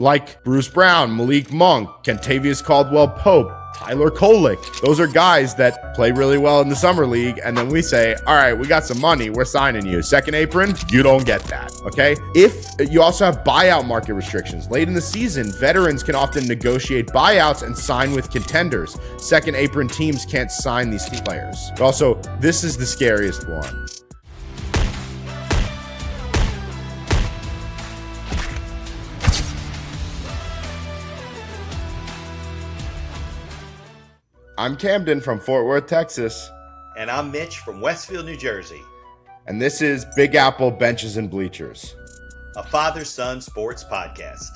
like Bruce Brown, Malik Monk, Kentavious Caldwell-Pope, Tyler Kolek. Those are guys that play really well in the summer league, and then we say, all right, we got some money, we're signing you. Second apron, you don't get that, okay? If you also have buyout market restrictions. Late in the season, veterans can often negotiate buyouts and sign with contenders. Second apron teams can't sign these players. But also, this is the scariest one. I'm Camden from Fort Worth, Texas. And I'm Mitch from Westfield, New Jersey. And this is Big Apple Benches and Bleachers, a father-son sports podcast.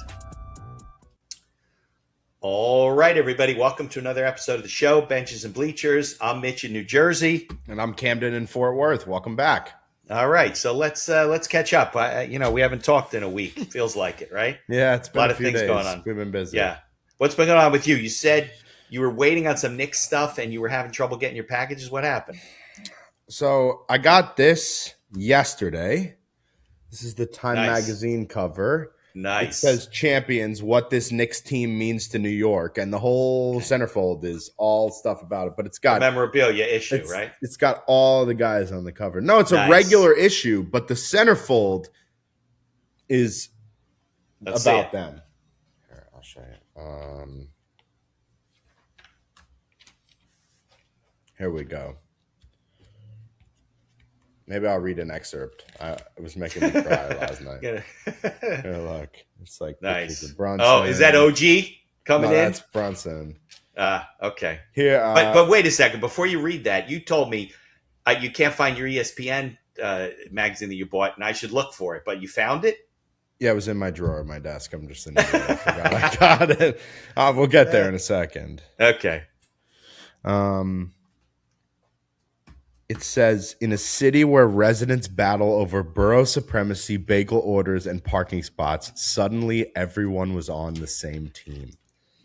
All right, everybody. Welcome to another episode of the show, Benches and Bleachers. I'm Mitch in New Jersey. And I'm Camden in Fort Worth. Welcome back. All right. So let's catch up. We haven't talked in a week. Feels like it, right? Yeah, it's been a lot of few things days. going on. We've been busy. Yeah. What's been going on with you? You said you were waiting on some Knicks stuff and you were having trouble getting your packages. What happened? So I got this yesterday. This is the Time Nice. Magazine cover. Nice. It says champions, what this Knicks team means to New York. And the whole centerfold is all stuff about it. But it's got memorabilia issue, right? It's got all the guys on the cover. No, it's Nice. a regular issue, but the centerfold is about them. Here, I'll show you. Here we go. Maybe I'll read an excerpt. It was making me cry last night. Here, look. It's like nice. Brunson. Oh, is that OG coming in? That's Brunson. Okay. Here, but wait a second. Before you read that, you told me you can't find your ESPN magazine that you bought, and I should look for it. But you found it? Yeah, it was in my drawer at my desk. I'm just in there. I forgot I got it. We'll get there in a second. Okay. It says, in a city where residents battle over borough supremacy, bagel orders, and parking spots, suddenly everyone was on the same team.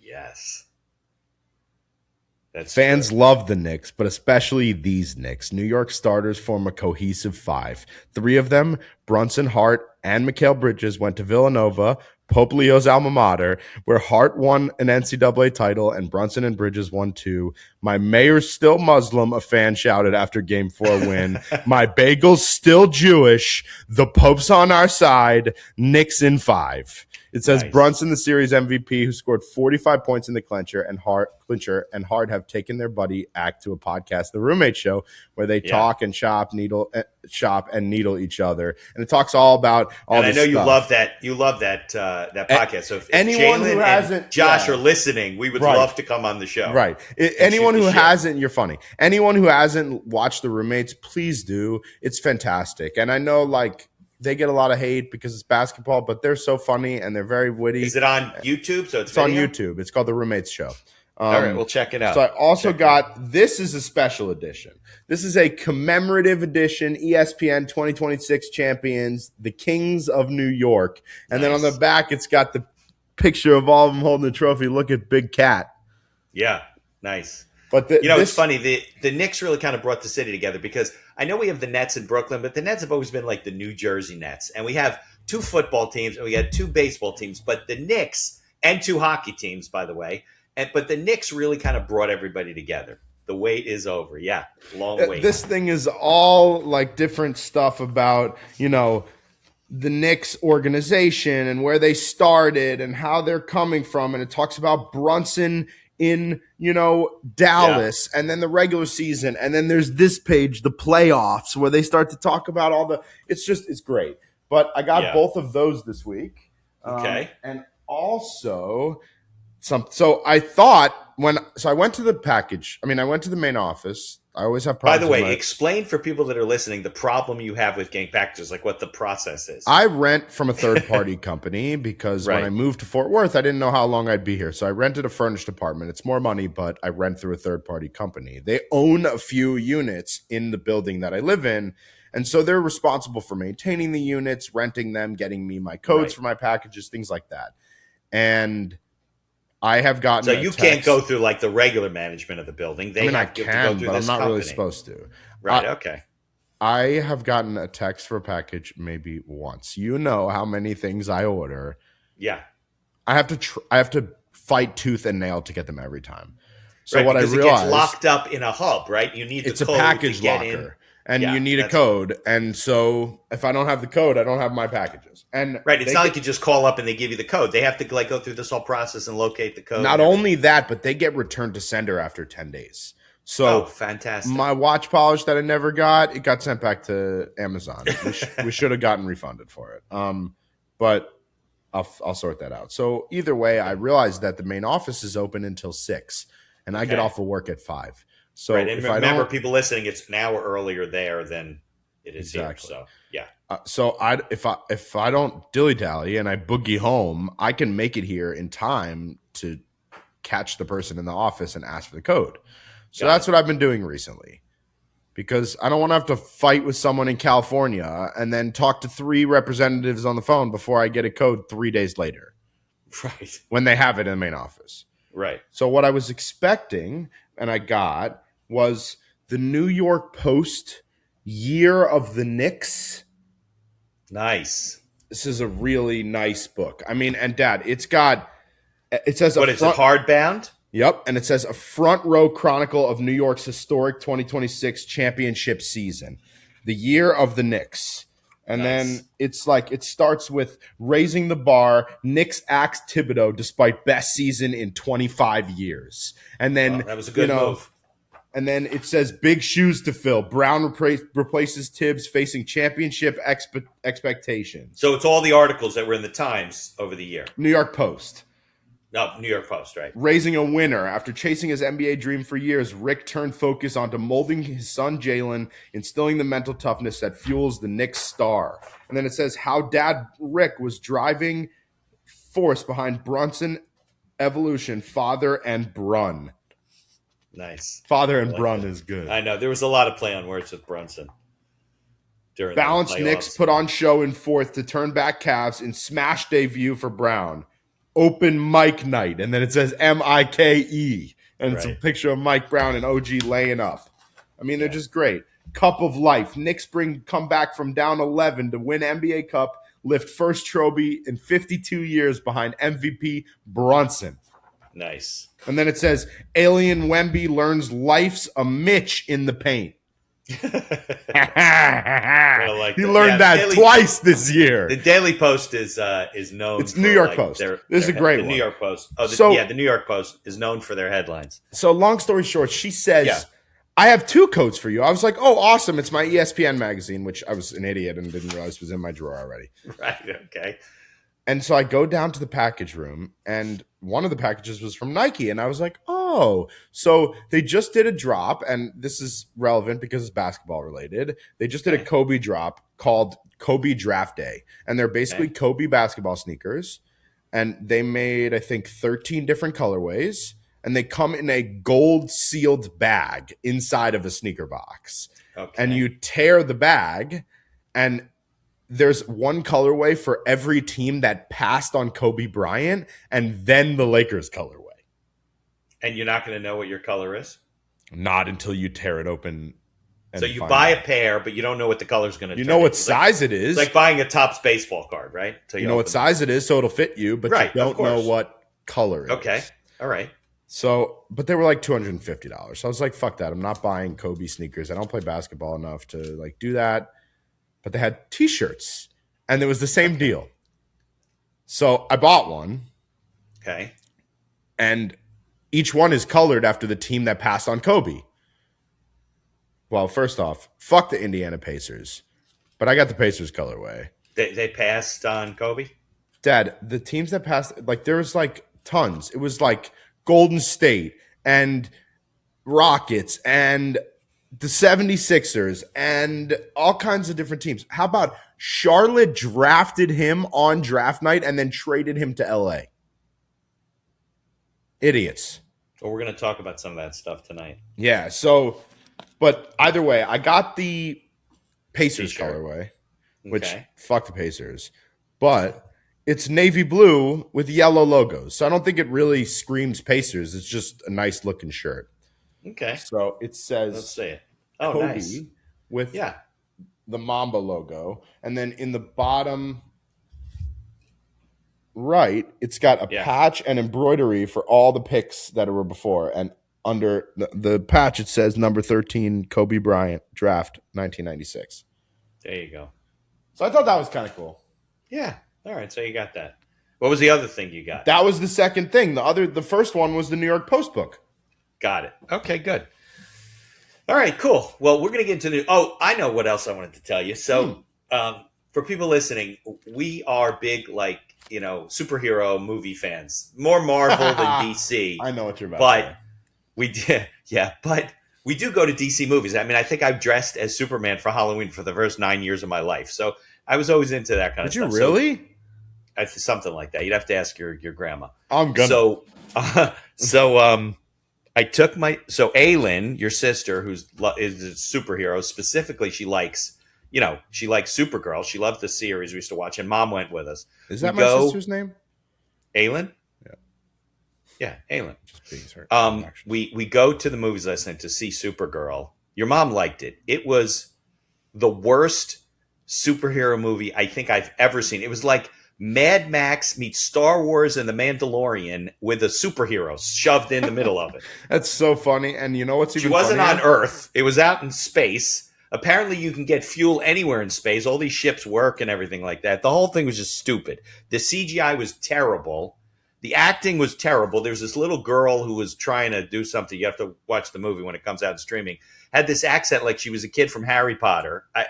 Yes. Fans love the Knicks, but especially these Knicks. New York starters form a cohesive five. Three of them, Brunson, Hart, and Mikal Bridges, went to Villanova, Pope Leo's alma mater, where Hart won an NCAA title and Brunson and Bridges won two. My mayor's still Muslim, a fan shouted after Game 4 win. My bagel's still Jewish. The Pope's on our side. Knicks in 5. It says Nice. Brunson, the series MVP, who scored 45 points in the clincher, and Hart have taken their buddy Act to a podcast, The Roommate Show, where they talk and shop and needle each other, and it talks all about all. And I know you love that. You love that podcast. So if anyone Jalen who hasn't, and Josh are listening, we would love to come on the show. Right. Anyone who hasn't, you're funny. Anyone who hasn't watched The Roommates, please do. It's fantastic, and I know they get a lot of hate because it's basketball, but they're so funny and they're very witty. Is it on YouTube? So it's on YouTube. It's called The Roommates Show. All right, we'll check it out. So I also this is a special edition. This is a commemorative edition, ESPN 2026 champions, the Kings of New York. And then on the back, it's got the picture of all of them holding the trophy. Look at Big Cat. Yeah, nice. But it's funny. The Knicks really kind of brought the city together because I know we have the Nets in Brooklyn, but the Nets have always been like the New Jersey Nets. And we have 2 football teams and we had 2 baseball teams, but the Knicks and 2 hockey teams, by the way. But the Knicks really kind of brought everybody together. The wait is over. Yeah, long wait. This thing is all different stuff about, the Knicks organization and where they started and how they're coming from. And it talks about Brunson in, Dallas and then the regular season. And then there's this page, the playoffs, where they start to talk about it's great. But I got both of those this week. Okay. And also so I thought I went to the package. I went to the main office. I always have problems. By the way, explain for people that are listening the problem you have with getting packages, like what the process is. I rent from a third-party company because when I moved to Fort Worth, I didn't know how long I'd be here. So I rented a furnished apartment. It's more money, but I rent through a third-party company. They own a few units in the building that I live in, and so they're responsible for maintaining the units, renting them, getting me my codes for my packages, things like that. And I have gotten. So you can't go through the regular management of the building. I can, but I'm not really supposed to. Right. Okay. I have gotten a text for a package maybe once. You know how many things I order. Yeah. I have to fight tooth and nail to get them every time. So Right, what I because it gets realized, locked up in a hub, right? You need the it's a code to package get in. locker and you Yeah, need a that's code. And so if I don't have the code, I don't have my packages. And right. It's they not get like you just call up and they give you the code. They have to like go through this whole process and locate the code not and everything. only that, but they get returned to sender after 10 days. Oh, So fantastic. my watch polish that I never got, it got sent back to Amazon. We should have gotten refunded for it. But I'll sort that out. So either way, I Okay. realized that the main office is open until 6 and I get Okay. off of work at 5. Right. So And if I remember, don't people listening, it's an hour earlier there than it is here. exactly. So, yeah. So if I don't dilly dally and I boogie home, I can make it here in time to catch the person in the office and ask for the code. So Got that's it. what I've been doing recently because I don't want to have to fight with someone in California and then talk to 3 representatives on the phone before I get a code 3 days later Right. when they have it in the main office. Right. So what I was expecting and I got was the New York Post Year of the Knicks. Nice. This is a really nice book. I mean, and Dad, it says a What is it? front, Hardbound? yep, and it says a front row chronicle of New York's historic 2026 championship season, the year of the Knicks. And Nice. then it's like it starts with raising the bar. Knicks axe Thibodeau despite best season in 25 years. And then Well, that was a good move. and then it says big shoes to fill. Brown replaces Tibbs facing championship expectations. So it's all the articles that were in the Times over the year. New York Post. No, New York Post, right? Raising a winner. After chasing his NBA dream for years, Rick turned focus onto molding his son Jalen, instilling the mental toughness that fuels the Knicks star. And then it says how dad Rick was driving force behind Brunson evolution, father and Brun. Nice. Father I and like Brun that. is good. I know. There was a lot of play on words with Brunson during Balanced the Knicks playoffs. put on show in fourth to turn back Cavs in smash debut for Brown. Open mic night. And then it says Mike. And it's a Right. picture of Mike Brown and OG laying up. I mean, they're just great. Cup of life. Knicks come back from down 11 to win NBA Cup, lift first trophy in 52 years behind MVP Brunson. Nice. And then it says Alien Wemby learns life's a Mitch in the paint. like He that. learned Yeah, that twice this year. The Daily Post is known. It's New York Post. This is a great the one. New York Post. Oh, So- the New York Post is known for their headlines. So long story short, she says, Yeah. I have 2 codes for you. I was like, oh, awesome. It's my ESPN magazine, which I was an idiot and didn't realize was in my drawer already. Right. Okay. And so I go down to the package room, and one of the packages was from Nike. And I was like, oh, so they just did a drop. And this is relevant because it's basketball related. They just did a Okay. Kobe drop called Kobe Draft Day. And they're basically Okay. Kobe basketball sneakers. And they made, I think, 13 different colorways. And they come in a gold sealed bag inside of a sneaker box. Okay. And you tear the bag, and there's one colorway for every team that passed on Kobe Bryant, and then the Lakers colorway. And you're not going to know what your color is. Not until you tear it open. And So you find buy out. a pair, but you don't know what the color's going to. You know what size it It's is. like buying a Topps baseball card, right? Till You know what open size it is, so it'll fit you, but Right, you of don't know course. what color it Okay. is. All right. So, but they were like $250. So I was like, fuck that. I'm not buying Kobe sneakers. I don't play basketball enough to like do that. But they had t-shirts, and it was the same deal. So I bought one, Okay. and each one is colored after the team that passed on Kobe. Well, first off, fuck the Indiana Pacers. But I got the Pacers colorway. They passed on Kobe. Dad, the teams that passed, like there was like tons. It was like Golden State and Rockets and the 76ers and all kinds of different teams. How about Charlotte drafted him on draft night and then traded him to LA? Idiots. Well, we're going to talk about some of that stuff tonight. Yeah, so, but either way, I got the Pacers T-shirt. colorway, which Okay. fuck the Pacers, but it's navy blue with yellow logos. So I don't think it really screams Pacers. It's just a nice looking shirt. Okay. So it says Let's see it. Oh, Kobe nice. with Yeah. the Mamba logo, and then in the bottom right, it's got a Yeah. patch and embroidery for all the picks that were before. And under the patch, it says number 13, Kobe Bryant, draft 1996. There you go. So I thought that was kind of cool. Yeah. All right. So you got that. What was the other thing you got? That was the second thing. The first one was the New York Post book. Got it. Okay, good. All right, cool. Well, we're going to get into the. Oh, I know what else I wanted to tell you. So, for people listening, we are big, like, superhero movie fans. More Marvel than DC. I know what you're about But to say. we did, yeah. But we do go to DC movies. I mean, I think I've dressed as Superman for Halloween for the first 9 years of my life. So I was always into that kind of Did you stuff. really? So, something like that. You'd have to ask your grandma. I'm gonna. So I took Aylin, your sister, is a superhero. Specifically, she likes Supergirl. She loved the series we used to watch, and Mom went with us. Is that my sister's name? Aylin? Yeah. Yeah, Aylin. Just being certain, we go to the movies last night to see Supergirl. Your mom liked it. It was the worst superhero movie I think I've ever seen. It was like Mad Max meets Star Wars and The Mandalorian with a superhero shoved in the middle of it. That's so funny. And you know what's even She wasn't funnier? on Earth. It was out in space. Apparently, you can get fuel anywhere in space. All these ships work and everything like that. The whole thing was just stupid. The CGI was terrible. The acting was terrible. There's this little girl who was trying to do something. You have to watch the movie when it comes out in streaming. Had this accent like she was a kid from Harry Potter. I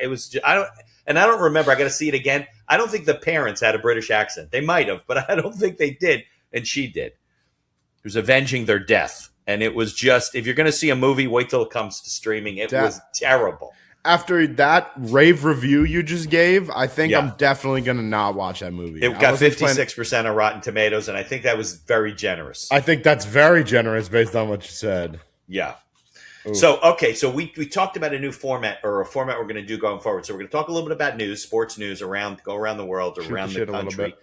don't remember. I got to see it again. I don't think the parents had a British accent. They might have, but I don't think they did. And she did. It was avenging their death. And it was just, if you're going to see a movie, wait till it comes to streaming. It was terrible. After that rave review you just gave, I think Yeah. I'm definitely going to not watch that movie. It got 56% on Rotten Tomatoes, and I think that was very generous. I think that's very generous based on what you said. Yeah. Ooh. So we talked about a new format, or a format we're going to do going forward. So we're going to talk a little bit about news, sports news go around the world, or around the country.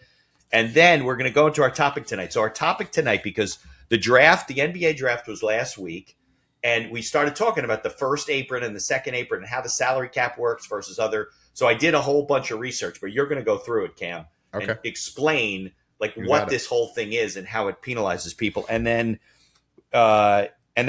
And then we're going to go into our topic tonight. So our topic tonight, because the NBA draft was last week, and we started talking about the first apron and the second apron and how the salary cap works versus other. So I did a whole bunch of research, but you're going to go through it, Cam, and explain what this whole thing is and how it penalizes people. And then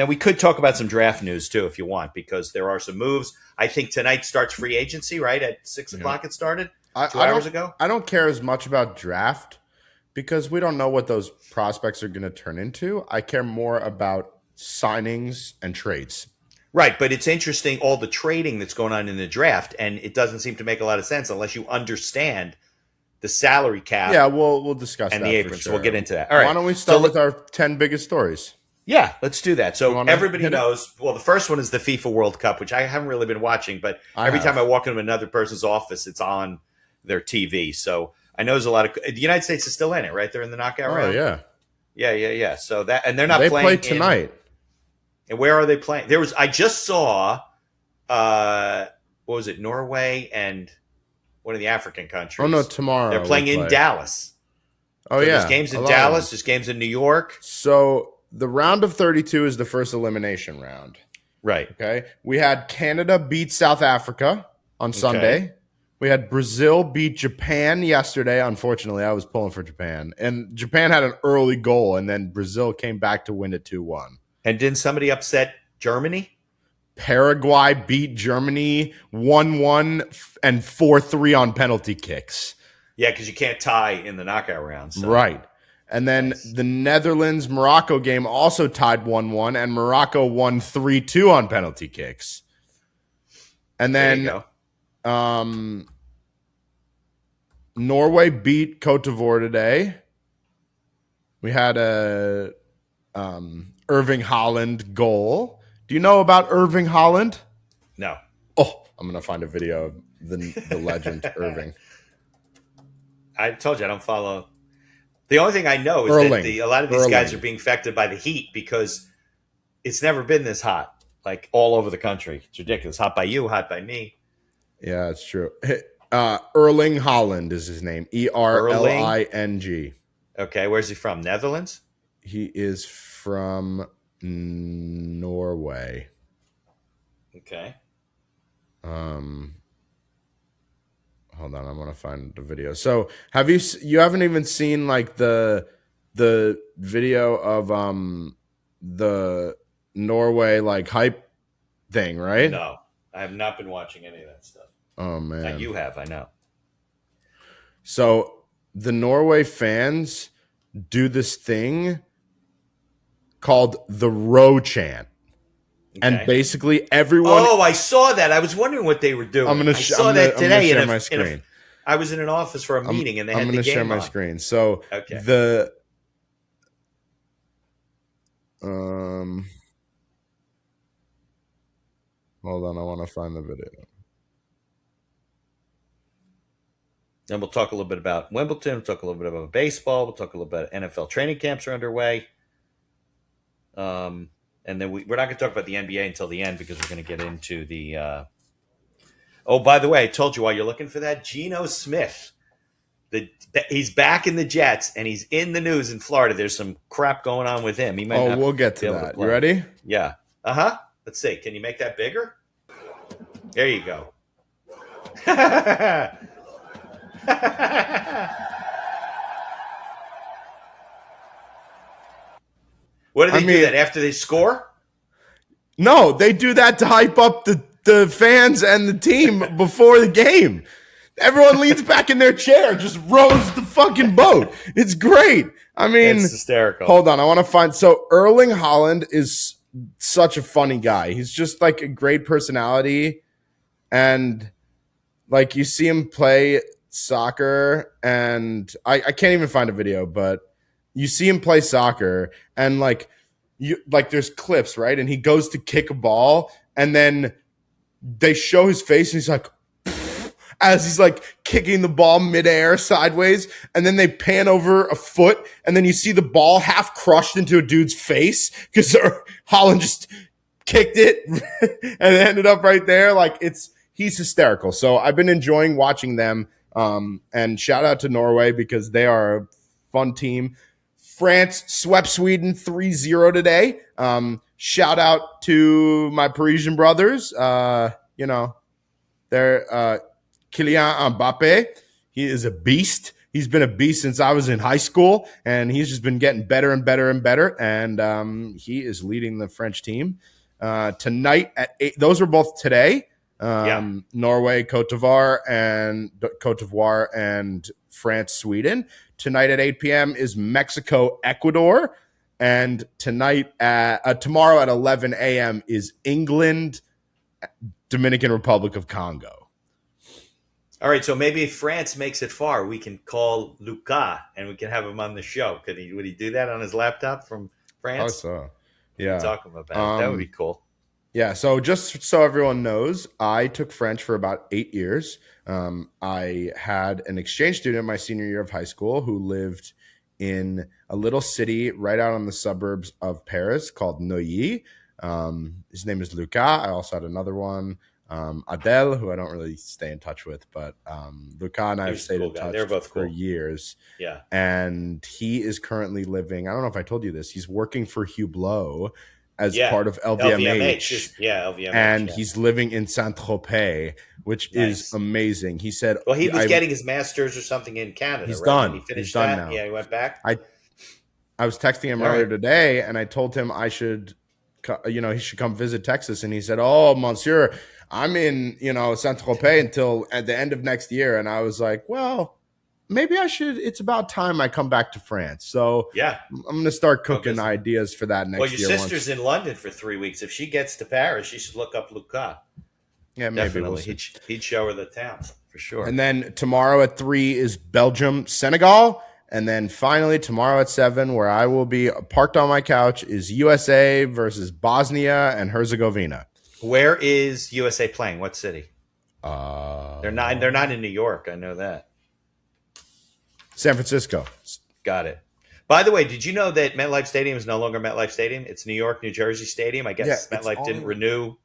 we could talk about some draft news too, if you want, because there are some moves. I think tonight starts free agency, right? At 6 o'clock it started 2 hours ago. I don't care as much about draft because we don't know what those prospects are going to turn into. I care more about signings and trades. Right, but it's interesting, all the trading that's going on in the draft, and it doesn't seem to make a lot of sense unless you understand the salary cap. Yeah, we'll discuss and that the aprons. for sure. So we'll get into that. All right. Why don't we start with our 10 biggest stories? Yeah, let's do that. So everybody hit it? knows. Well, the first one is the FIFA World Cup, which I haven't really been watching, but every time I walk into another person's office, it's on their TV. So I know there's a lot of the United States is still in it, right? They're in the knockout round. Oh yeah. Yeah. So that, and they're not They playing play tonight. And where are they playing? I just saw, what was it, Norway and one of the African countries. Oh no, tomorrow they're playing in Dallas. Oh so yeah, there's games in Dallas. There's games in New York. So the round of 32 is the first elimination round. Right. Okay. We had Canada beat South Africa on Sunday. We had Brazil beat Japan yesterday. Unfortunately, I was pulling for Japan. And Japan had an early goal, and then Brazil came back to win it 2-1. And didn't somebody upset Germany? Paraguay beat Germany 1-1 and 4-3 on penalty kicks. Yeah, because you can't tie in the knockout round. So. Right. And then the Netherlands-Morocco game also tied 1-1, and Morocco won 3-2 on penalty kicks. And then Norway beat Cote d'Ivoire today. We had a Erling Haaland goal. Do you know about Erling Haaland? No. Oh, I'm going to find a video of the legend Erling. I told you I don't follow. The only thing I know is that a lot of these guys are being affected by the heat because it's never been this hot, like all over the country. It's ridiculous. Hot by you, hot by me. Yeah, it's true. Erling Haaland is his name. Erling. Okay, where's he from? Netherlands? He is from Norway. Okay. Hold hold on, I'm gonna find the video. So you haven't even seen like the video of the Norway like hype thing, right? No, I have not been watching any of that stuff. Oh man. You have, I know. So the Norway fans do this thing called the row chant. And Okay. basically everyone. Oh, I saw that. I was wondering what they were doing. I saw that today. Share my screen. I was in an office for a meeting, and they had the game on. I'm going to share my screen. So okay. Hold on, I want to find the video. And we'll talk a little bit about Wimbledon. We'll talk a little bit about baseball. We'll talk a little bit about NFL training camps are underway. And then we're not going to talk about the NBA until the end because we're going to get into the. Oh, by the way, I told you while you're looking for that, Geno Smith. He's back in the Jets and he's in the news in Florida. There's some crap going on with him. He might. We'll get to that. You ready? Yeah. Let's see. Can you make that bigger? There you go. What do they do that after they score? No, they do that to hype up the fans and the team before the game. Everyone leans back in their chair, just rows the fucking boat. It's great. I mean, it's hysterical. Hold on, I want to find. So Erling Haaland is such a funny guy. He's just like a great personality, and like you see him play soccer, and I can't even find a video, but you see him play soccer, and like there's clips, right? And he goes to kick a ball, and then they show his face, and he's like, as he's like kicking the ball midair sideways, and then they pan over a foot, and then you see the ball half crushed into a dude's face because Haaland just kicked it and it ended up right there. Like he's hysterical. So I've been enjoying watching them. And shout out to Norway because they are a fun team. France swept Sweden 3-0 today. Shout out to my Parisian brothers. They're Kylian Mbappe. He is a beast. He's been a beast since I was in high school, and he's just been getting better and better and better. And he is leading the French team tonight at 8. Those are both today. Norway, Cote d'Ivoire, and France, Sweden. Tonight at 8 p.m. is Mexico, Ecuador, and tomorrow at 11 a.m. is England, Dominican Republic of Congo. All right, so maybe if France makes it far, we can call Luca and we can have him on the show. Would he do that on his laptop from France? Oh, so yeah, talk about that. That would be cool. Yeah, so just so everyone knows, I took French for about 8 years. I had an exchange student my senior year of high school who lived in a little city right out on the suburbs of Paris called Neuilly. His name is Luca. I also had another one, Adele, who I don't really stay in touch with, but Luca and I have stayed in touch for years. Yeah. And he is currently living, I don't know if I told you this, he's working for Hublot as part of LVMH. LVMH. And he's living in Saint-Tropez, which is amazing. He said, well, he was getting his master's or something in Canada. He's right? done. He finished he's done that? now. Yeah, he went back. I was texting him earlier today, and I told him I should, he should come visit Texas. And he said, "Oh, Monsieur, I'm in, Saint-Tropez until at the end of next year." And I was like, "Well, maybe I should. It's about time I come back to France." So yeah, I'm going to start cooking ideas for that next year. Well, your sister's in London for 3 weeks. If she gets to Paris, she should look up Luca. Yeah, maybe. Definitely. He'd show her the town for sure. And then tomorrow at 3 is Belgium, Senegal. And then finally tomorrow at 7, where I will be parked on my couch, is USA versus Bosnia and Herzegovina. Where is USA playing? What city? They're not in New York. I know that. San Francisco. Got it. By the way, did you know that MetLife Stadium is no longer MetLife Stadium? It's New York, New Jersey Stadium. I guess MetLife didn't renew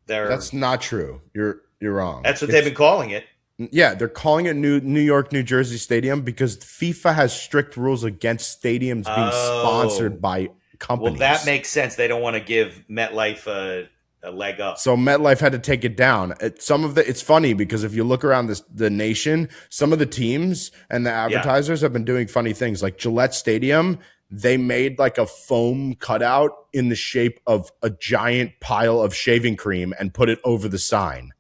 their. That's not true. You're wrong. That's what they've been calling it. Yeah, they're calling it New York, New Jersey Stadium because FIFA has strict rules against stadiums being sponsored by companies. Well, that makes sense. They don't want to give MetLife a leg up. So MetLife had to take it down. It's funny because if you look around the nation, some of the teams and the Yeah, advertisers have been doing funny things. Like Gillette Stadium, they made like a foam cutout in the shape of a giant pile of shaving cream and put it over the sign.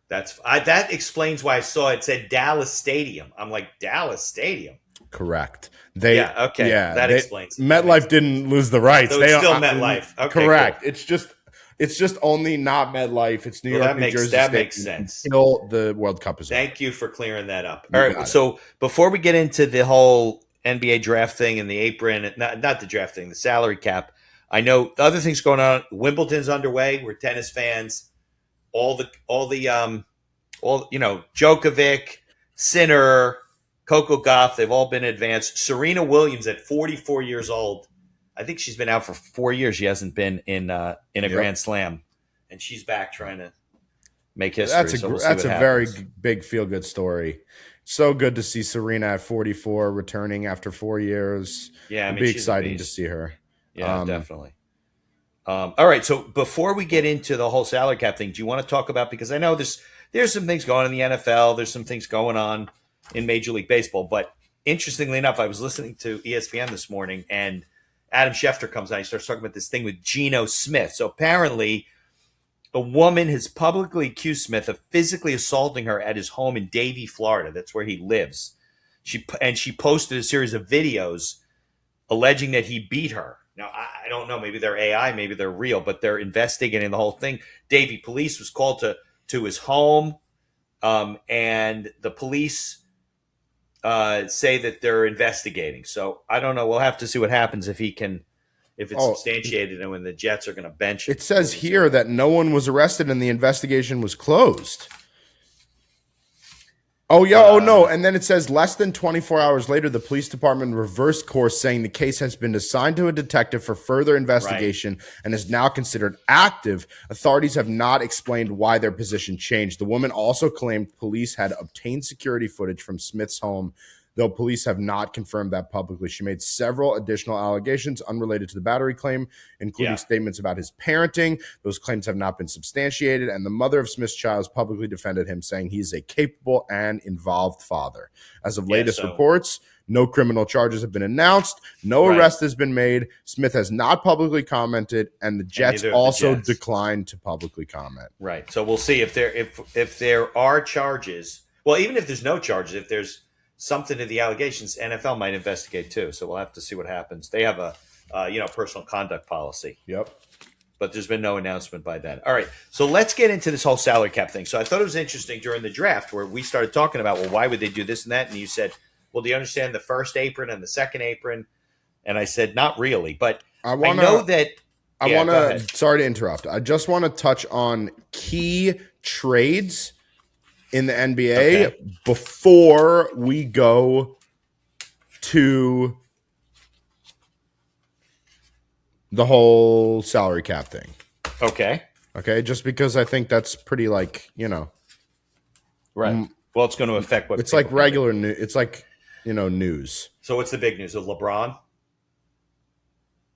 that explains why I saw it said Dallas Stadium. I'm like, Dallas Stadium. Correct. Yeah, okay, that explains it. MetLife didn't lose the rights. So They it's still MetLife. Okay, correct. cool. It's just only not MetLife. It's New Well, York, New Jersey. that makes sense. Until the World Cup is over. Thank you for clearing that up. You All got right, it. so before we get into the whole NBA draft thing and the apron, not the draft thing, the salary cap, I know the other things going on. Wimbledon's underway. We're tennis fans. All Djokovic, Sinner, Coco Gauff, they've all been advanced. Serena Williams at 44 years old. I think she's been out for 4 years. She hasn't been in a Grand Slam, and she's back trying to make history. That's a very big feel good story. So good to see Serena at 44 returning after 4 years. Yeah, it'd be exciting to see her. Yeah, definitely. All right, so before we get into the whole salary cap thing, do you want to talk about, because I know there's some things going on in the NFL, there's some things going on in Major League Baseball, but interestingly enough, I was listening to ESPN this morning, and Adam Schefter comes on. He starts talking about this thing with Geno Smith. So apparently, a woman has publicly accused Smith of physically assaulting her at his home in Davie, Florida. That's where he lives. She posted a series of videos alleging that he beat her. Now, I don't know. Maybe they're AI, maybe they're real, but they're investigating the whole thing. Davie police was called to his home, and the police say that they're investigating. So I don't know. We'll have to see what happens if it's substantiated, and when the Jets are going to bench him. It says here that no one was arrested and the investigation was closed. Oh, yeah. Oh, no. And then it says less than 24 hours later, the police department reversed course, saying the case has been assigned to a detective for further investigation and is now considered active. Authorities have not explained why their position changed. The woman also claimed police had obtained security footage from Smith's home, though police have not confirmed that publicly. She made several additional allegations unrelated to the battery claim, including statements about his parenting. Those claims have not been substantiated, and the mother of Smith's child has publicly defended him, saying he is a capable and involved father. As of latest reports, no criminal charges have been announced. No arrest has been made. Smith has not publicly commented, and the Jets also declined to publicly comment. Right. So we'll see if there are charges. Well, even if there's no charges, if there's something to the allegations, NFL might investigate too. So we'll have to see what happens. They have a personal conduct policy. Yep. But there's been no announcement by then. All right. So let's get into this whole salary cap thing. So I thought it was interesting during the draft where we started talking about, well, why would they do this and that? And you said, well, do you understand the first apron and the second apron? And I said, not really. But I know that. Sorry to interrupt. I just want to touch on key trades in the NBA before we go to the whole salary cap thing. Okay. Just because I think that's pretty right. Well, it's going to affect what it's like regular news. It's like, news. So what's the big news of LeBron?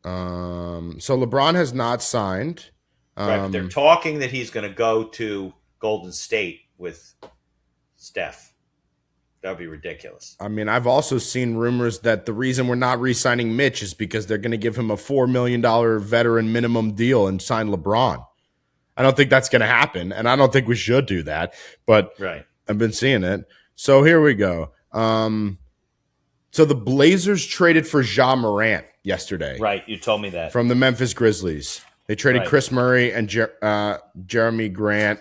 So LeBron has not signed. Right. But they're talking that he's going to go to Golden State with Steph. That would be ridiculous. I mean, I've also seen rumors that the reason we're not re-signing Mitch is because they're going to give him a $4 million veteran minimum deal and sign LeBron. I don't think that's going to happen, and I don't think we should do that, but I've been seeing it. So here we go. So the Blazers traded for Ja Morant yesterday. Right, you told me that. From the Memphis Grizzlies. They traded Chris Murray and Jeremy Grant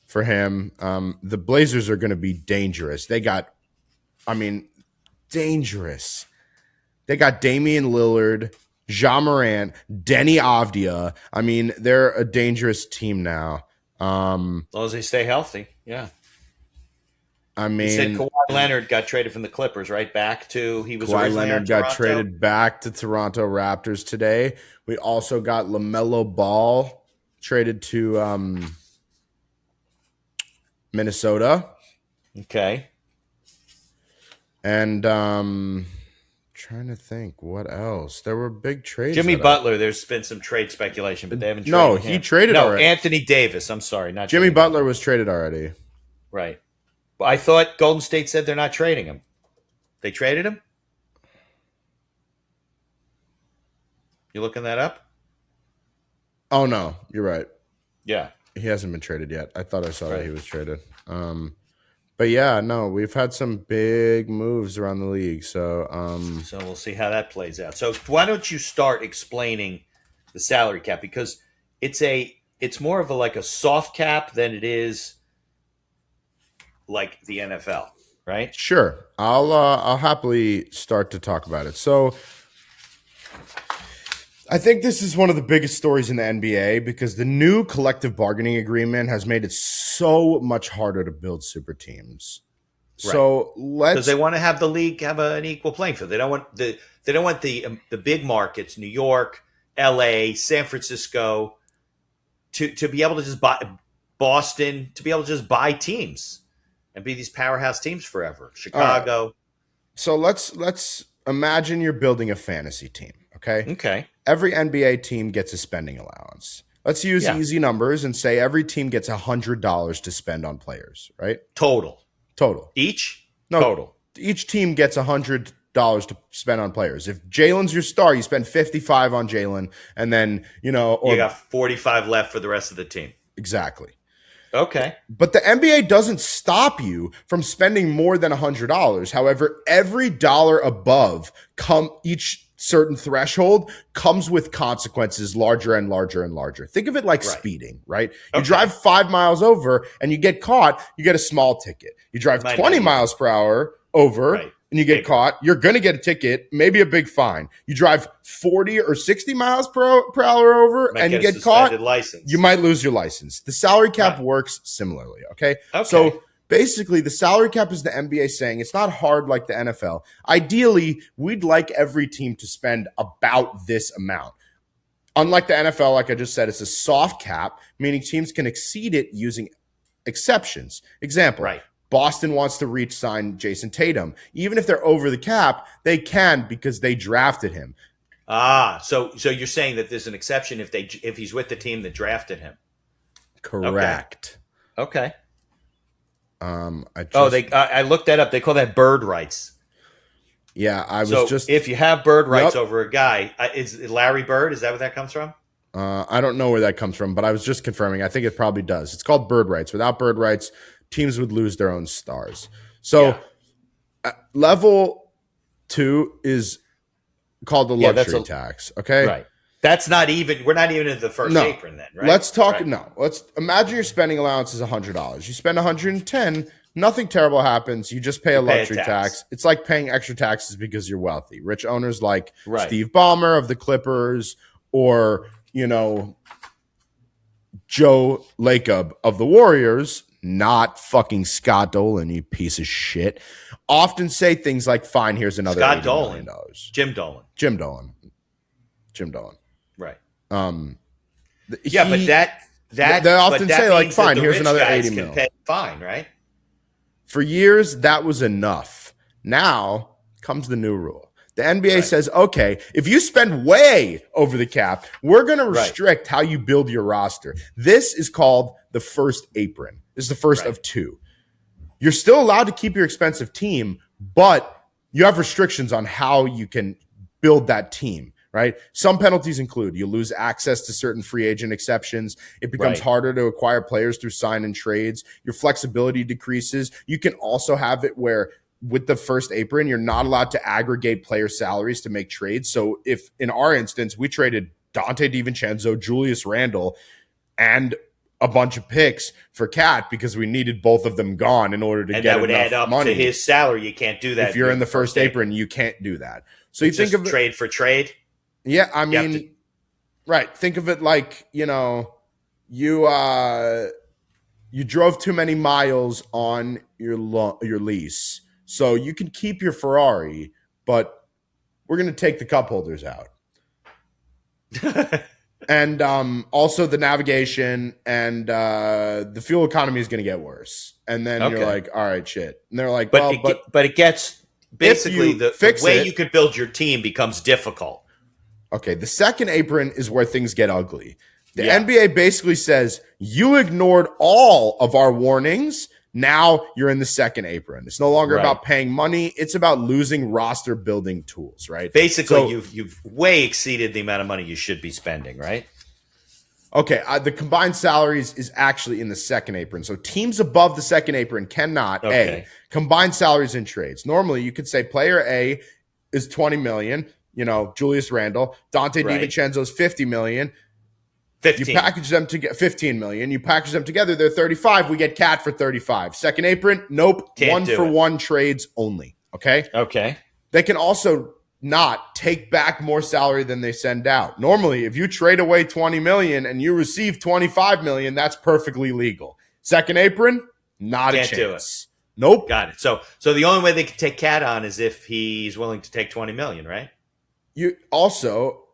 for him. The Blazers are going to be dangerous. Dangerous. They got Damian Lillard, Ja Morant, Denny Avdia. I mean, they're a dangerous team now. As long as they stay healthy, yeah. I mean, you said Kawhi Leonard got traded from the Clippers, right? Kawhi Leonard got traded back to Toronto Raptors today. We also got LaMelo Ball traded to Minnesota. Okay. And Trying to think what else. There were big trades. Jimmy that I- Butler, there's been some trade speculation, but they haven't No, traded he him. traded No, already. Anthony Davis. I'm sorry, not Jimmy Butler was traded already. Right. Well, I thought Golden State said they're not trading him. They traded him? You looking that up? Oh no, you're right. Yeah. He hasn't been traded yet. I thought I saw that he was traded. But yeah, no, we've had some big moves around the league. So So we'll see how that plays out. So why don't you start explaining the salary cap, because it's more of a soft cap than it is like the NFL, right? sure, I'll happily start to talk about it. So I think this is one of the biggest stories in the NBA because the new collective bargaining agreement has made it so much harder to build super teams. So Because they want to have the league have an equal playing field. They don't want the big markets, New York, L.A., San Francisco, to be able to just buy Boston, to be able to just buy teams and be these powerhouse teams forever. Chicago. So let's imagine you're building a fantasy team. Okay. Every NBA team gets a spending allowance. Let's use easy numbers and say every team gets $100 to spend on players, right? Total. Each? No. Total. Each team gets $100 to spend on players. If Jalen's your star, you spend 55 on Jalen, and then you got 45 left for the rest of the team. Exactly. Okay. But the NBA doesn't stop you from spending more than $100. However, every dollar above each certain threshold comes with consequences larger and larger and larger. Think of it like speeding, right? You drive 5 miles over and you get caught, you get a small ticket. You drive 20 miles per hour over and you get caught, you're going to get a ticket, maybe a big fine. You drive 40 or 60 miles per hour over and you get caught, you might lose your license. The salary cap works similarly, okay? So basically, the salary cap is the NBA saying it's not hard like the NFL. Ideally, we'd like every team to spend about this amount. Unlike the NFL, like I just said, it's a soft cap, meaning teams can exceed it using exceptions. Example, Boston wants to sign Jason Tatum. Even if they're over the cap, they can because they drafted him. So you're saying that there's an exception if he's with the team that drafted him. Correct. Okay. I looked that up. They call that bird rights. Yeah, if you have bird rights over a guy, is Larry Bird? Is that where that comes from? I don't know where that comes from, but I was just confirming. I think it probably does. It's called bird rights. Without bird rights, teams would lose their own stars. So level 2 is called the luxury tax. Okay, right. That's not even. We're not even in the first apron then, right? Let's talk. No, let's imagine your spending allowance is $100. You spend $110. Nothing terrible happens. You just pay a luxury tax. It's like paying extra taxes because you're wealthy. Rich owners like Steve Ballmer of the Clippers, or Joe Lacob of the Warriors, not fucking Scott Dolan, you piece of shit, often say things like, "Fine, here's another $80 million." Jim Dolan. Right. They often say like, "Fine, here's another 80 mil." Fine, right? For years, that was enough. Now comes the new rule. The NBA says, okay, if you spend way over the cap, we're going to restrict how you build your roster. This is called the first apron. This is the first of 2. You're still allowed to keep your expensive team, but you have restrictions on how you can build that team. Right. Some penalties include you lose access to certain free agent exceptions. It becomes harder to acquire players through sign and trades. Your flexibility decreases. You can also have it where with the first apron, you're not allowed to aggregate player salaries to make trades. So if in our instance, we traded Dante DiVincenzo, Julius Randle, and a bunch of picks for Cat because we needed both of them gone in order to get enough money. And that would add up to his salary. You can't do that. If you're in the first apron, you can't do that. So you think of trade for trade. Yeah, I mean, think of it like, you drove too many miles on your lease. So you can keep your Ferrari, but we're going to take the cup holders out. And also the navigation and the fuel economy is going to get worse. And then you're like, all right, shit. And they're like, but it gets Basically, the way it, you could build your team becomes difficult. okay, the second apron is where things get ugly. The Yeah. NBA basically says, you ignored all of our warnings. Now you're in the second apron. It's no longer Right. about paying money. It's about losing roster building tools, right? Basically, So, you've way exceeded the amount of money you should be spending, right? okay, the combined salaries is actually in the second apron. So teams above the second apron cannot, Okay. combine salaries in trades. Normally, you could say player A is 20 million, Julius Randle, Dante Right. DiVincenzo's 50 million. 15. You package them to get 15 million. You package them together, they're 35. We get Cat for 35. Second apron, nope. Can't do it. 1-for-1 trades only. Okay. Okay. They can also not take back more salary than they send out. Normally, if you trade away 20 million and you receive 25 million, that's perfectly legal. Second apron, not Can't a do chance. Nope. Got it. So the only way they could take Cat on is if he's willing to take 20 million, right? You also,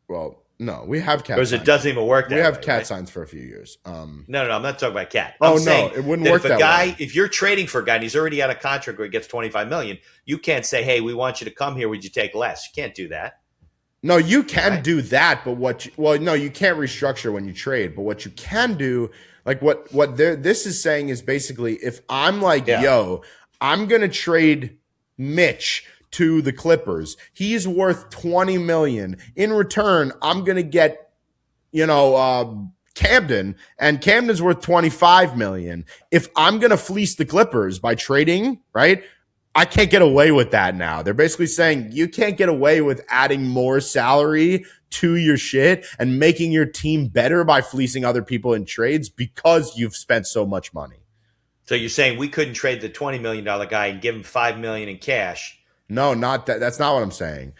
well, no, we have Cat. Because it doesn't even work that way. We have Cat right? signs for a few years. No, I'm not talking about Cat. Oh, I'm no, saying it wouldn't that work if a that guy, way. if you're trading for a guy and he's already out of contract where he gets 25 million, you can't say, hey, we want you to come here. Would you take less? You can't do that. No, you can Right. do that, but no, you can't restructure when you trade. But what you can do, like this is saying is basically, if I'm like, yo, I'm gonna trade Mitch to the Clippers, he's worth 20 million. In return, I'm gonna get, Camden, and Camden's worth 25 million. If I'm gonna fleece the Clippers by trading, right? I can't get away with that now. They're basically saying you can't get away with adding more salary to your shit and making your team better by fleecing other people in trades because you've spent so much money. So you're saying we couldn't trade the $20 million guy and give him $5 million in cash? No, not that. That's not what I'm saying.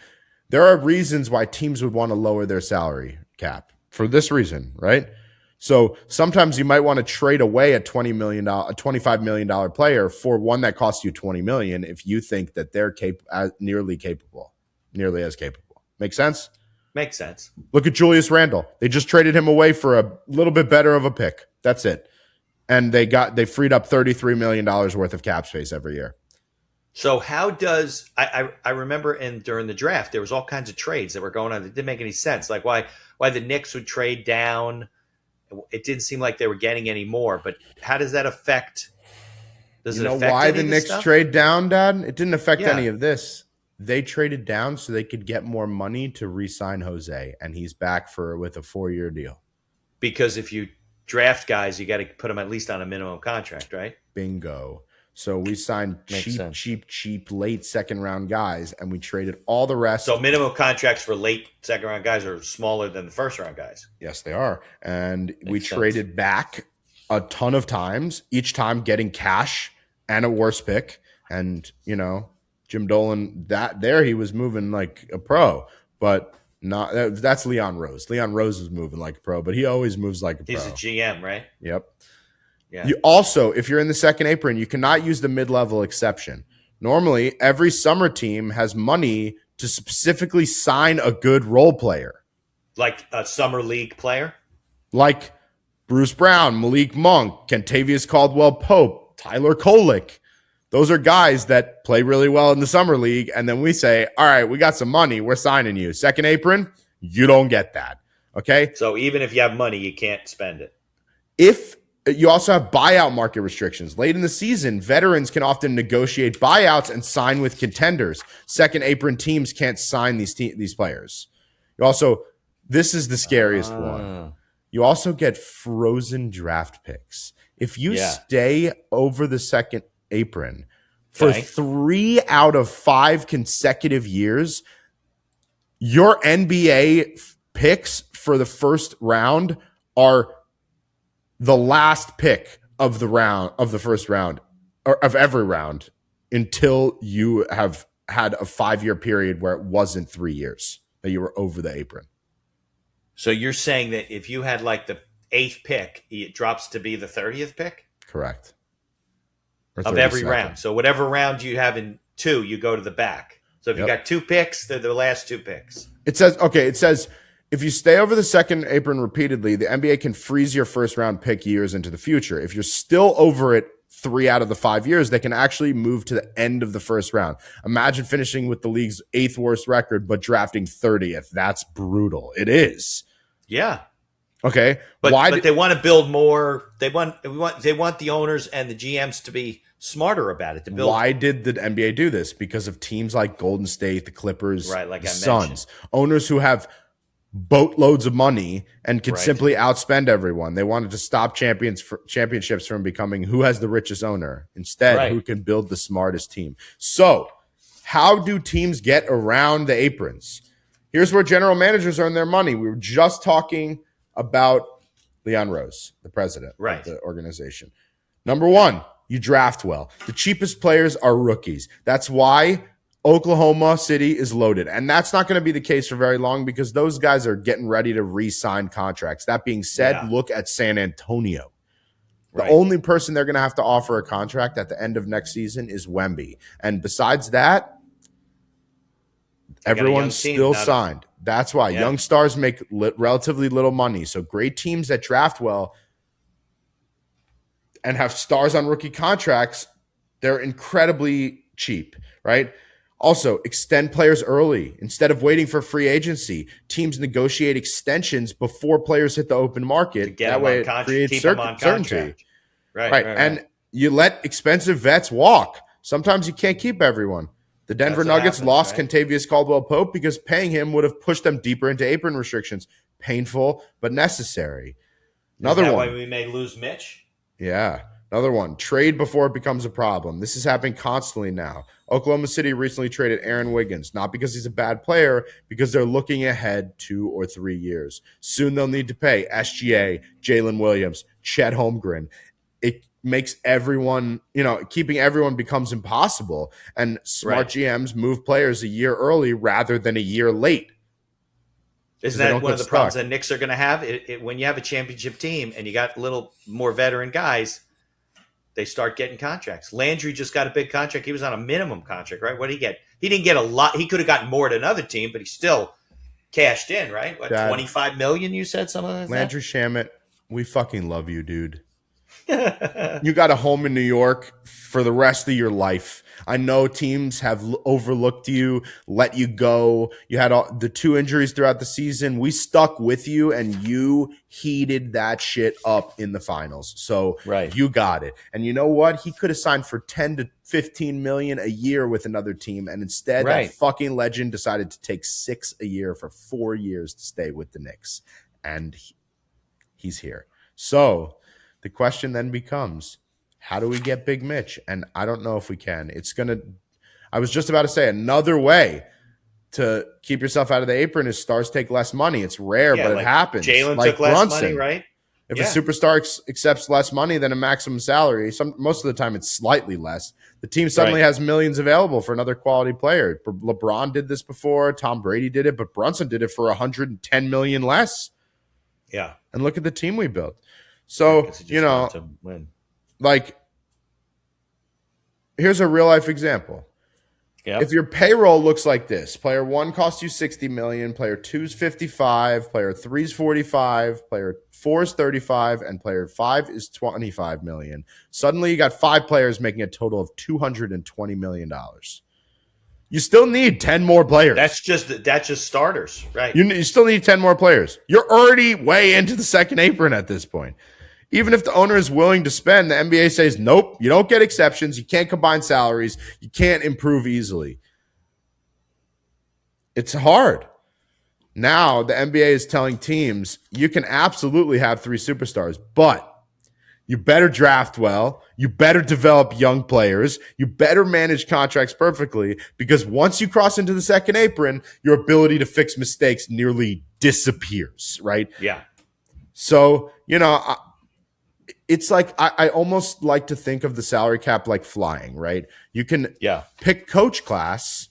There are reasons why teams would want to lower their salary cap for this reason, right? So sometimes you might want to trade away a $25 million player for one that costs you 20 million if you think that they're nearly as capable. Make sense? Makes sense. Look at Julius Randle. They just traded him away for a little bit better of a pick. That's it. And they freed up $33 million worth of cap space every year. So how does I remember during the draft there was all kinds of trades that were going on that didn't make any sense. Like why the Knicks would trade down. It didn't seem like they were getting any more, but how does that affect? Does it affect why any the of this Knicks stuff? trade down, Dad? It didn't affect Yeah. any of this. They traded down so they could get more money to re-sign Jose, and he's back with a 4-year deal. Because if you draft guys, you got to put them at least on a minimum contract, right? Bingo. So we signed Makes sense. cheap late second round guys, and we traded all the rest. So minimum contracts for late second round guys are smaller than the first round guys. Yes, they are. And we Makes sense. traded back a ton of times, each time getting cash and a worse pick. And, Jim Dolan, he was moving like a pro, but not that's Leon Rose. Leon Rose is moving like a pro, but he always moves like a pro. He's a GM, right? Yep. Yeah. You also, if you're in the second apron, you cannot use the mid-level exception. Normally, every summer team has money to specifically sign a good role player. Like a summer league player? Like Bruce Brown, Malik Monk, Kentavious Caldwell-Pope, Tyler Kolek. Those are guys that play really well in the summer league, and then we say, all right, we got some money, we're signing you. Second apron, you don't get that, okay? So even if you have money, you can't spend it. If you also have buyout market restrictions. Late in the season, veterans can often negotiate buyouts and sign with contenders. Second apron teams can't sign these players. You also, this is the scariest one. You also get frozen draft picks. If you stay over the second apron for 3 out of 5 consecutive years, your NBA picks for the first round are the last pick of the first round, or of every round, until you have had a 5-year period where it wasn't 3 years that you were over the apron. So you're saying that if you had like the 8th pick, it drops to be the 30th pick? Correct. Of every round. So whatever round you have in 2, you go to the back. So if you got 2 picks, they're the last 2 picks. It says if you stay over the second apron repeatedly, the NBA can freeze your first round pick years into the future. If you're still over it 3 out of the 5 years, they can actually move to the end of the first round. Imagine finishing with the league's 8th worst record, but drafting 30th. That's brutal. It is. Yeah. Okay. But they want to build more. They want the owners and the GMs to be smarter about it. Why did the NBA do this? Because of teams like Golden State, the Clippers, the Suns, owners who have boatloads of money and can simply outspend everyone. They wanted to stop championships from becoming who has the richest owner. Instead, who can build the smartest team. So, how do teams get around the aprons? Here's where general managers earn their money. We were just talking about Leon Rose, the president of the organization. Number one, you draft well. The cheapest players are rookies. That's why Oklahoma City is loaded. And that's not going to be the case for very long because those guys are getting ready to re-sign contracts. That being said, look at San Antonio. The only person they're going to have to offer a contract at the end of next season is Wemby. And besides that, everyone's still signed. That's why young stars make relatively little money. So great teams that draft well and have stars on rookie contracts, they're incredibly cheap, right? Also, extend players early. Instead of waiting for free agency, teams negotiate extensions before players hit the open market. That way it creates certainty. Right. And you let expensive vets walk. Sometimes you can't keep everyone. The Denver Nuggets lost Kentavious Caldwell-Pope because paying him would have pushed them deeper into apron restrictions. Painful, but necessary. Another one. Why we may lose Mitch? Yeah. Another one. Trade before it becomes a problem. This is happening constantly now. Oklahoma City recently traded Aaron Wiggins, not because he's a bad player, because they're looking ahead 2 or 3 years. Soon they'll need to pay SGA, Jalen Williams, Chet Holmgren. It makes everyone, keeping everyone becomes impossible. And smart GMs move players a year early rather than a year late. Isn't that one of the problems that Knicks are going to have? When you have a championship team and you got a little more veteran guys, they start getting contracts. Landry just got a big contract. He was on a minimum contract, right? What did he get? He didn't get a lot. He could have gotten more at another team, but he still cashed in, right? What, $25 million, you said, something like that? Landry Shamet, we fucking love you, dude. You got a home in New York for the rest of your life. I know teams have overlooked you, let you go. You had the 2 injuries throughout the season. We stuck with you, and you heated that shit up in the finals. So you got it. And you know what? He could have signed for 10 to 15 million a year with another team, and instead that fucking legend decided to take 6 a year for 4 years to stay with the Knicks. And he's here. So the question then becomes, how do we get Big Mitch? And I don't know if we can. I was just about to say another way to keep yourself out of the apron is stars take less money. It's rare, but it happens. Jalen took less money, right? If a superstar accepts less money than a maximum salary, most of the time it's slightly less, the team suddenly has millions available for another quality player. LeBron did this before. Tom Brady did it, but Brunson did it for $110 million less. Yeah. And look at the team we built. So, here's a real life example. Yep. If your payroll looks like this, player 1 costs you $60 million, player 2 is $55, player 3 is $45, player 4 is $35, and player 5 is $25 million. Suddenly you got 5 players making a total of $220 million. You still need 10 more players. That's just starters, right? You still need 10 more players. You're already way into the second apron at this point. Even if the owner is willing to spend, the NBA says, nope, you don't get exceptions. You can't combine salaries. You can't improve easily. It's hard. Now, the NBA is telling teams, you can absolutely have 3 superstars, but you better draft well. You better develop young players. You better manage contracts perfectly, because once you cross into the second apron, your ability to fix mistakes nearly disappears, right? Yeah. So, it's like I almost like to think of the salary cap like flying, right? You can pick coach class,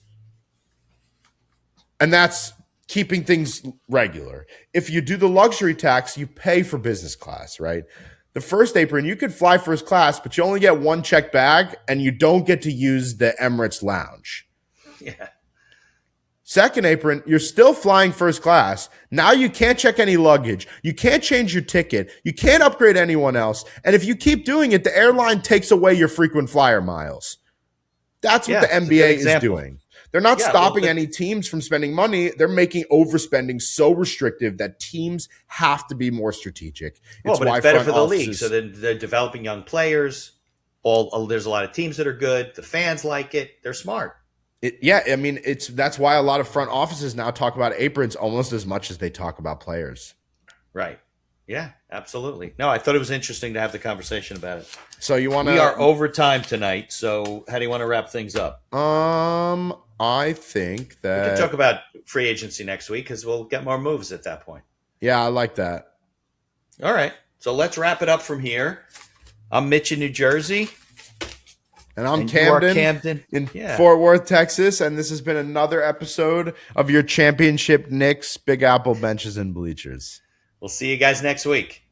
and that's keeping things regular. If you do the luxury tax, you pay for business class, right? The first apron, you could fly first class, but you only get 1 checked bag, and you don't get to use the Emirates lounge. Yeah. Second apron, you're still flying first class. Now you can't check any luggage. You can't change your ticket. You can't upgrade anyone else. And if you keep doing it, the airline takes away your frequent flyer miles. That's what the NBA is doing. They're not stopping any teams from spending money. They're making overspending so restrictive that teams have to be more strategic. It's better for the league. So they're developing young players. There's a lot of teams that are good. The fans like it. They're smart. That's why a lot of front offices now talk about aprons almost as much as they talk about players. Right. Yeah, absolutely. No, I thought it was interesting to have the conversation about it. So we are overtime tonight. So how do you want to wrap things up? I think that we can talk about free agency next week because we'll get more moves at that point. Yeah, I like that. All right. So let's wrap it up from here. I'm Mitch in New Jersey. And I'm Camden in Fort Worth, Texas. And this has been another episode of your championship Knicks Big Apple Benches and Bleachers. We'll see you guys next week.